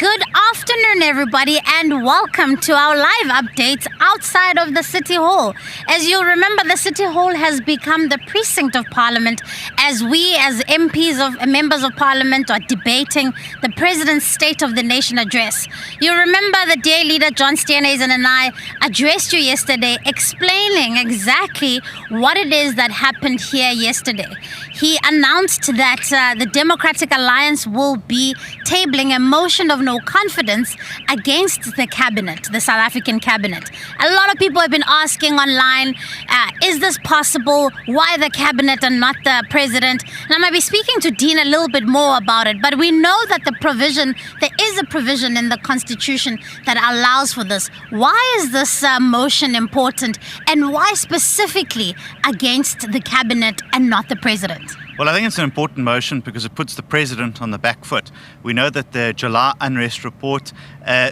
Good afternoon, everybody, and welcome to our live updates outside of the City Hall. As you remember, the City Hall has become the precinct of Parliament as we, as MPs of members of Parliament, are debating the President's State of the Nation address. You remember the dear leader John Steenhuisen and I addressed you yesterday explaining exactly what it is that happened here yesterday. He announced that the Democratic Alliance will be tabling a motion of no confidence against the cabinet, the South African cabinet. A lot of people have been asking online, is this possible? Why the cabinet and not the president? And I might be speaking to Dean a little bit more about it, but we know that there is a provision in the Constitution that allows for this. Why is this motion important, and why specifically against the cabinet and not the president? Well, I think it's an important motion because it puts the president on the back foot. We know that the July unrest report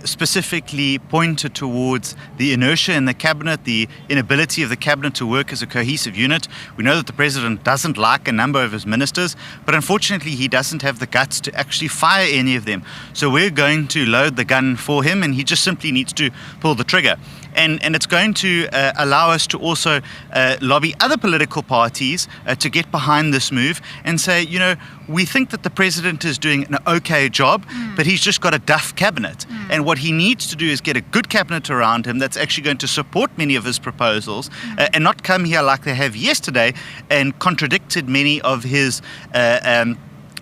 specifically pointed towards the inertia in the cabinet, the inability of the cabinet to work as a cohesive unit. We know that the president doesn't like a number of his ministers, but unfortunately he doesn't have the guts to actually fire any of them. So we're going to load the gun for him, and he just simply needs to pull the trigger. And it's going to allow us to also lobby other political parties to get behind this move and say, you know, we think that the president is doing an okay job, but he's just got a duff cabinet. And what he needs to do is get a good cabinet around him that's actually going to support many of his proposals and not come here like they have yesterday and contradicted many of his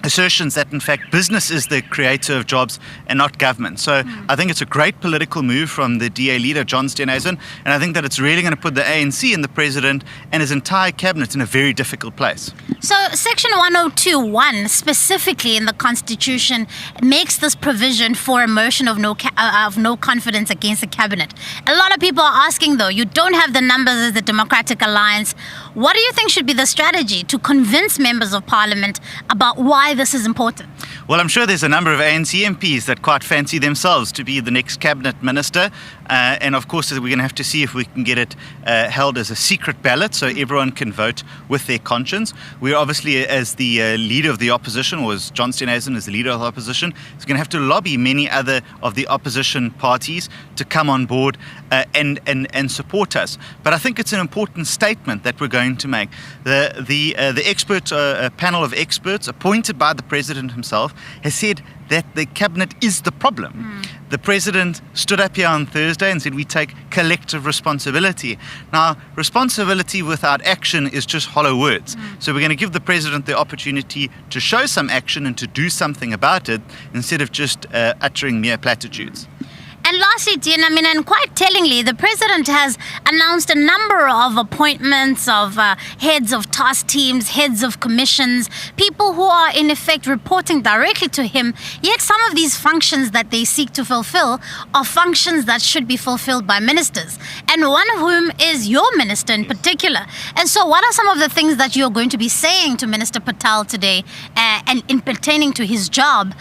assertions that in fact business is the creator of jobs and not government. So I think it's a great political move from the DA leader John Steenhuisen, and I think that it's really going to put the ANC and the president and his entire cabinet in a very difficult place. So Section 102.1 specifically in the Constitution makes this provision for a motion of no confidence against the cabinet. A lot of people are asking, though, you don't have the numbers as the Democratic Alliance. What do you think should be the strategy to convince members of Parliament about why this is important? Well, I'm sure there's a number of ANC MPs that quite fancy themselves to be the next cabinet minister. And of course, we're going to have to see if we can get it held as a secret ballot so everyone can vote with their conscience. We're obviously, as the leader of the opposition, or as John Steenhuisen as the leader of the opposition, is going to have to lobby many other of the opposition parties to come on board and support us. But I think it's an important statement that we're going to make. The expert panel of experts appointed by the president himself has said that the cabinet is the problem. The president stood up here on Thursday and said we take collective responsibility. Now, responsibility without action is just hollow words. So we're going to give the president the opportunity to show some action and to do something about it instead of just uttering mere platitudes. And lastly, Dean, and quite tellingly, the president has announced a number of appointments of heads of task teams, heads of commissions, people who are in effect reporting directly to him. Yet some of these functions that they seek to fulfill are functions that should be fulfilled by ministers, and one of whom is your minister in particular. And so what are some of the things that you're going to be saying to Minister Patel today and in pertaining to his job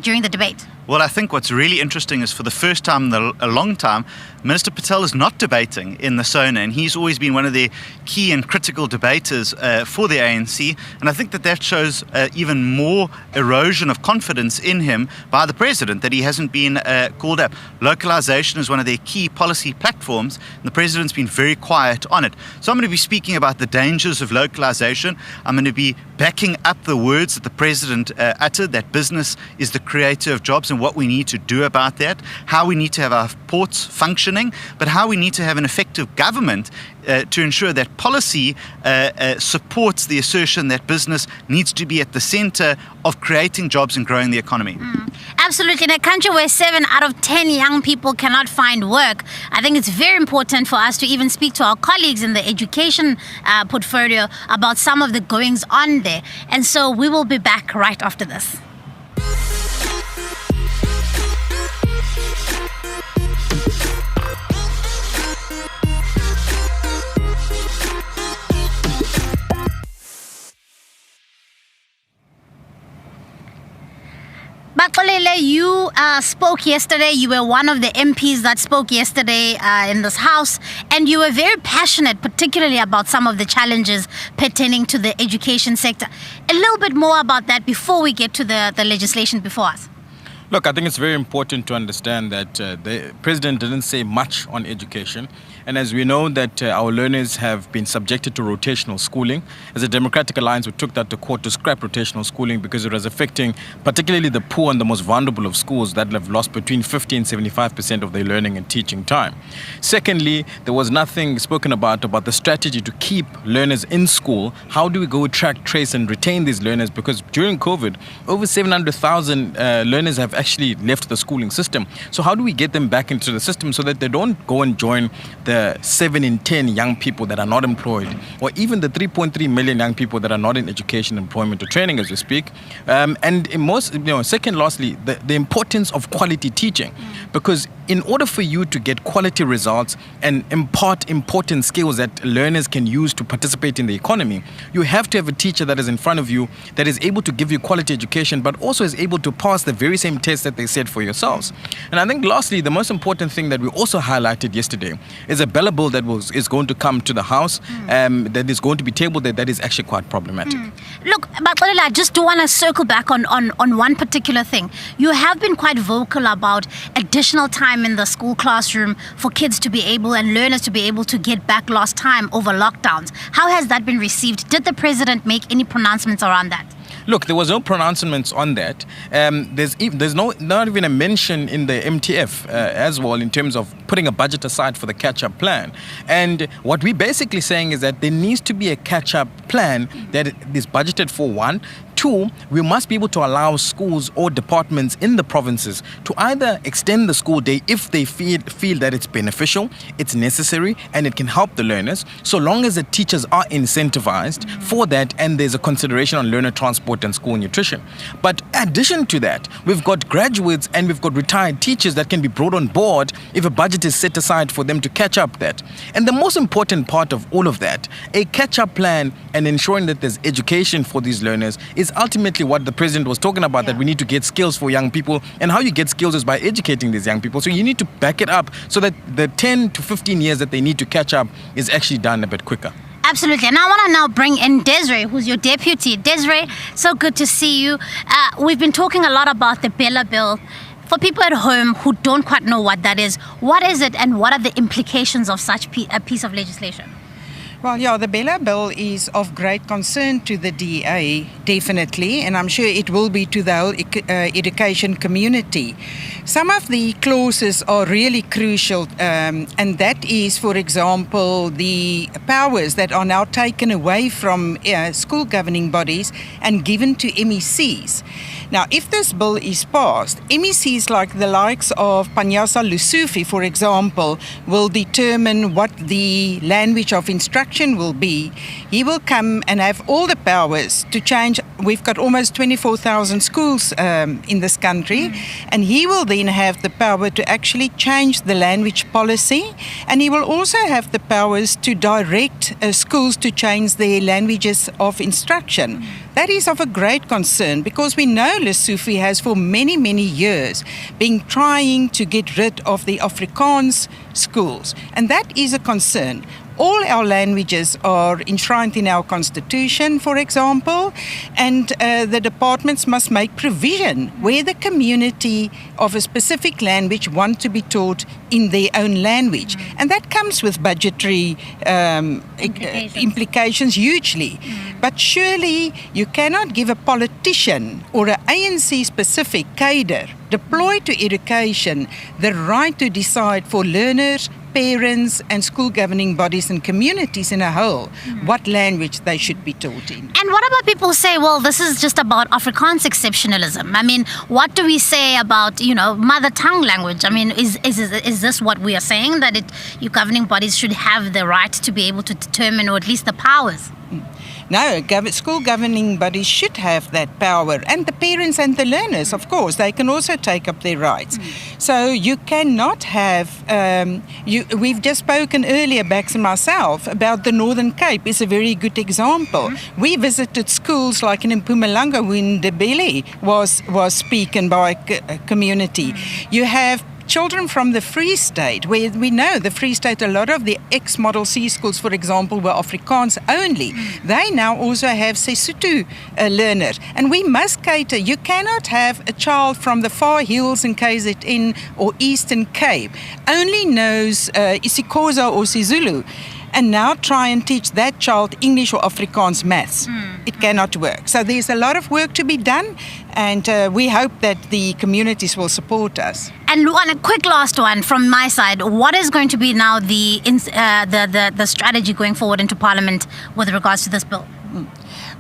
during the debate? Well, I think what's really interesting is for the first time in a long time, Minister Patel is not debating in the SONA, and he's always been one of the key and critical debaters for the ANC. And I think that shows even more erosion of confidence in him by the president, that he hasn't been called up. Localization is one of their key policy platforms, and the president's been very quiet on it. So I'm going to be speaking about the dangers of localization. I'm going to be backing up the words that the president uttered, that business is the creator of jobs and what we need to do about that, how we need to have our ports functioning, but how we need to have an effective government to ensure that policy supports the assertion that business needs to be at the center of creating jobs and growing the economy. Absolutely. In a country where 7 out of 10 young people cannot find work, I think it's very important for us to even speak to our colleagues in the education portfolio about some of the goings on there. And so we will be back right after this. Baxolile, you spoke yesterday. You were one of the MPs that spoke yesterday in this house, and you were very passionate, particularly about some of the challenges pertaining to the education sector. A little bit more about that before we get to the legislation before us. Look, I think it's very important to understand that the president didn't say much on education. And as we know that our learners have been subjected to rotational schooling, as a Democratic Alliance, we took that to court to scrap rotational schooling because it was affecting particularly the poor and the most vulnerable of schools that have lost between 50 and 75% of their learning and teaching time. Secondly, there was nothing spoken about the strategy to keep learners in school. How do we go track, trace, and retain these learners? Because during COVID, over 700,000 learners have actually left the schooling system. So how do we get them back into the system so that they don't go and join the 7 in 10 young people that are not employed, or even the 3.3 million young people that are not in education, employment, or training as we speak? And in most, second, lastly, the importance of quality teaching, because in order for you to get quality results and impart important skills that learners can use to participate in the economy, you have to have a teacher that is in front of you that is able to give you quality education, but also is able to pass the very same tests that they set for yourselves. And I think lastly, the most important thing that we also highlighted yesterday is a BELA bill that is going to come to the House, that is going to be tabled that is actually quite problematic. Look, Baxolile, I just do want to circle back on one particular thing. You have been quite vocal about additional time in the school classroom for kids to be able and learners to be able to get back lost time over lockdowns. How has that been received? Did the president make any pronouncements around that? Look, there was no pronouncements on that. There's not even a mention in the MTF as well in terms of putting a budget aside for the catch-up plan. And what we're basically saying is that there needs to be a catch-up plan that is budgeted for, one. Two, we must be able to allow schools or departments in the provinces to either extend the school day if they feel that it's beneficial, it's necessary, and it can help the learners, so long as the teachers are incentivized for that and there's a consideration on learner transport and school nutrition. But in addition to that, we've got graduates and we've got retired teachers that can be brought on board if a budget is set aside for them to catch up that. And the most important part of all of that, a catch-up plan and ensuring that there's education for these learners, is ultimately what the president was talking about, that we need to get skills for young people. And how you get skills is by educating these young people. So you need to back it up so that the 10 to 15 years that they need to catch up is actually done a bit quicker. Absolutely. And I want to now bring in Désirée, who's your deputy. Désirée, so good to see you. We've been talking a lot about the BELA bill. For people at home who don't quite know what that is, what is it and what are the implications of such a piece of legislation? Well, yeah, the BELA bill is of great concern to the DA, definitely, and I'm sure it will be to the whole education community. Some of the clauses are really crucial, and that is, for example, the powers that are now taken away from school governing bodies and given to MECs. Now, if this bill is passed, MECs like the likes of Panyaza Lusufi, for example, will determine what the language of instruction will be. He will come and have all the powers to change. We've got almost 24,000 schools in this country, and he will then have the power to actually change the language policy, and he will also have the powers to direct schools to change their languages of instruction. That is of a great concern because we know Lesotho has for many, many years been trying to get rid of the Afrikaans schools, and that is a concern. All our languages are enshrined in our constitution, for example, and the departments must make provision where the community of a specific language want to be taught in their own language. And that comes with budgetary implications hugely. But surely you cannot give a politician or an ANC-specific cadre deployed to education the right to decide for learners, parents and school governing bodies and communities in a whole what language they should be taught in. And what about people say, well, this is just about Afrikaans exceptionalism? I mean, what do we say about, mother tongue language? I mean, is this what we are saying, that your governing bodies should have the right to be able to determine, or at least the powers? No, school governing bodies should have that power, and the parents and the learners, of course, they can also take up their rights. So you cannot have, we've just spoken earlier, Bax and myself, about the Northern Cape is a very good example. We visited schools like in Mpumalanga when Ndebele was speaking by a community. You have children from the Free State, where we know the Free State, a lot of the ex-Model C schools, for example, were Afrikaans only. They now also have Sesotho learners. And we must cater. You cannot have a child from the far hills in KZN or Eastern Cape only knows isiXhosa or siZulu, and now try and teach that child English or Afrikaans maths. It cannot work. So there's a lot of work to be done, and we hope that the communities will support us. And one, a quick last one from my side. What is going to be now the strategy going forward into Parliament with regards to this bill?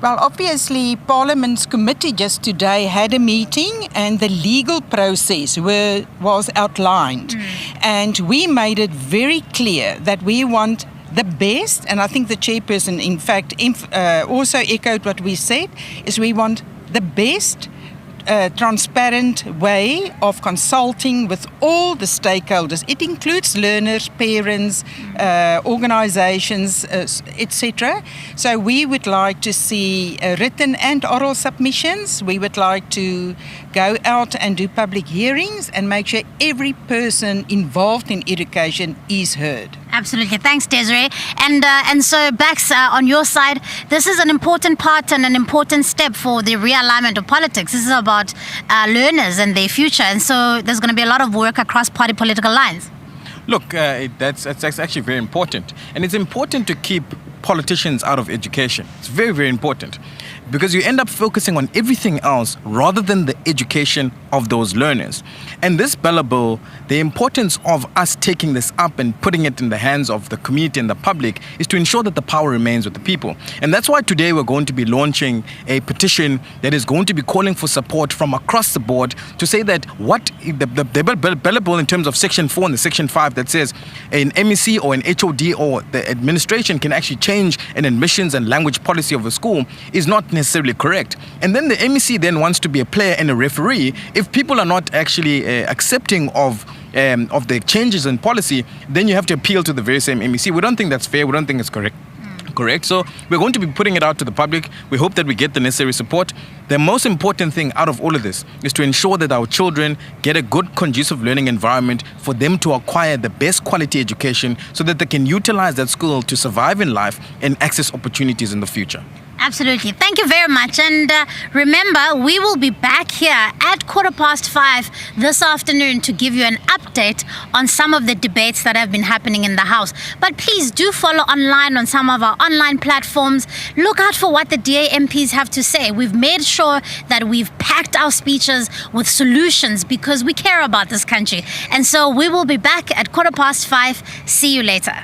Well, obviously, Parliament's committee just today had a meeting and the legal process was outlined. And we made it very clear that we want the best, and I think the chairperson, in fact, also echoed what we said, is we want the best transparent way of consulting with all the stakeholders. It includes learners, parents, organizations, etc. So we would like to see written and oral submissions. We would like to go out and do public hearings and make sure every person involved in education is heard. Absolutely. Thanks, Désirée. And so, Bax, on your side, this is an important part and an important step for the realignment of politics. This is about learners and their future. And so there's going to be a lot of work across party political lines. Look, that's actually very important. And it's important to keep politicians out of education. It's very, very important, because you end up focusing on everything else rather than the education of those learners. And this BELA bill, the importance of us taking this up and putting it in the hands of the community and the public is to ensure that the power remains with the people. And that's why today we're going to be launching a petition that is going to be calling for support from across the board to say that what the BELA bill in terms of Section 4 and the Section 5 that says an MEC or an HOD or the administration can actually change an admissions and language policy of a school is not necessarily correct. And then the MEC then wants to be a player and a referee. If people are not actually accepting of the changes in policy, then you have to appeal to the very same MEC. We don't think that's fair. We don't think it's correct. So we're going to be putting it out to the public. We hope that we get the necessary support. The most important thing out of all of this is to ensure that our children get a good, conducive learning environment for them to acquire the best quality education so that they can utilize that school to survive in life and access opportunities in the future. Absolutely. Thank you very much. And remember, we will be back here at 5:15 this afternoon to give you an update on some of the debates that have been happening in the House. But please do follow online on some of our online platforms. Look out for what the DA MPs have to say. We've made sure that we've packed our speeches with solutions because we care about this country. And so we will be back at 5:15. See you later.